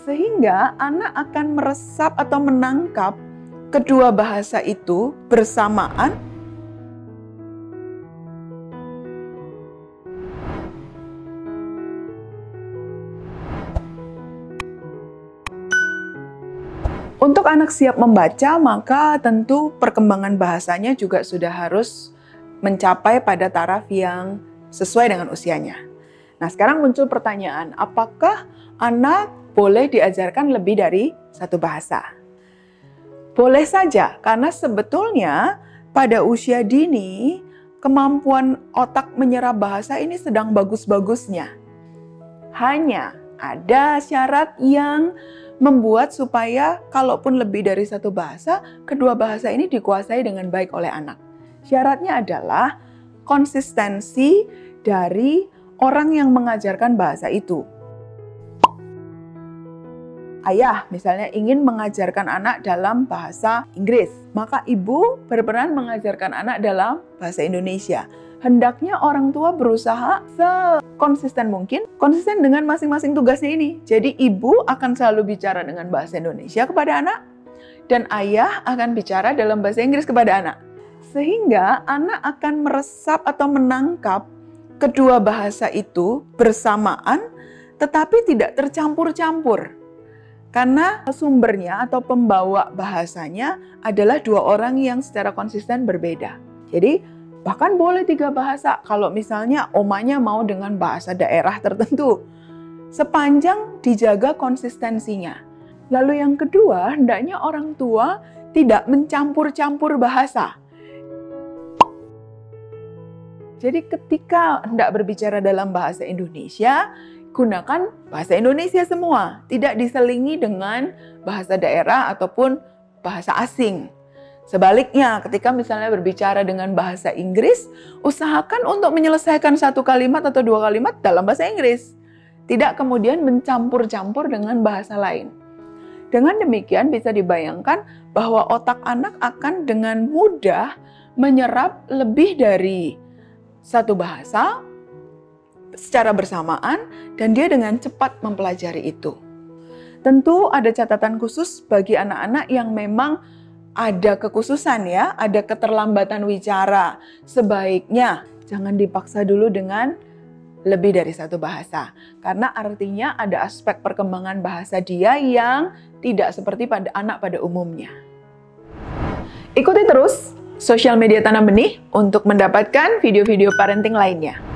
Sehingga anak akan meresap atau menangkap kedua bahasa itu bersamaan. Untuk anak siap membaca, maka tentu perkembangan bahasanya juga sudah harus mencapai pada taraf yang sesuai dengan usianya. Nah, sekarang muncul pertanyaan, apakah anak boleh diajarkan lebih dari satu bahasa? Boleh saja, karena sebetulnya pada usia dini, kemampuan otak menyerap bahasa ini sedang bagus-bagusnya. Hanya ada syarat yang membuat supaya kalaupun lebih dari satu bahasa, kedua bahasa ini dikuasai dengan baik oleh anak. Syaratnya adalah konsistensi dari orang yang mengajarkan bahasa itu. Ayah misalnya ingin mengajarkan anak dalam bahasa Inggris, maka ibu berperan mengajarkan anak dalam bahasa Indonesia. Hendaknya orang tua berusaha sekonsisten mungkin, konsisten dengan masing-masing tugasnya ini. Jadi ibu akan selalu bicara dengan bahasa Indonesia kepada anak, dan ayah akan bicara dalam bahasa Inggris kepada anak. Sehingga anak akan meresap atau menangkap kedua bahasa itu bersamaan, tetapi tidak tercampur-campur. Karena sumbernya atau pembawa bahasanya adalah dua orang yang secara konsisten berbeda. Jadi bahkan boleh 3 bahasa kalau misalnya omanya mau dengan bahasa daerah tertentu. Sepanjang dijaga konsistensinya. Lalu yang kedua, hendaknya orang tua tidak mencampur-campur bahasa. Jadi ketika hendak berbicara dalam bahasa Indonesia, gunakan bahasa Indonesia semua, tidak diselingi dengan bahasa daerah ataupun bahasa asing. Sebaliknya, ketika misalnya berbicara dengan bahasa Inggris, usahakan untuk menyelesaikan 1 kalimat atau 2 kalimat dalam bahasa Inggris. Tidak kemudian mencampur-campur dengan bahasa lain. Dengan demikian bisa dibayangkan bahwa otak anak akan dengan mudah menyerap lebih dari satu bahasa secara bersamaan, dan dia dengan cepat mempelajari itu. Tentu ada catatan khusus bagi anak-anak yang memang ada kekhususan ya, ada keterlambatan wicara. Sebaiknya jangan dipaksa dulu dengan lebih dari satu bahasa. Karena artinya ada aspek perkembangan bahasa dia yang tidak seperti pada anak pada umumnya. Ikuti terus Sosial Media Tanam Benih untuk mendapatkan video-video parenting lainnya.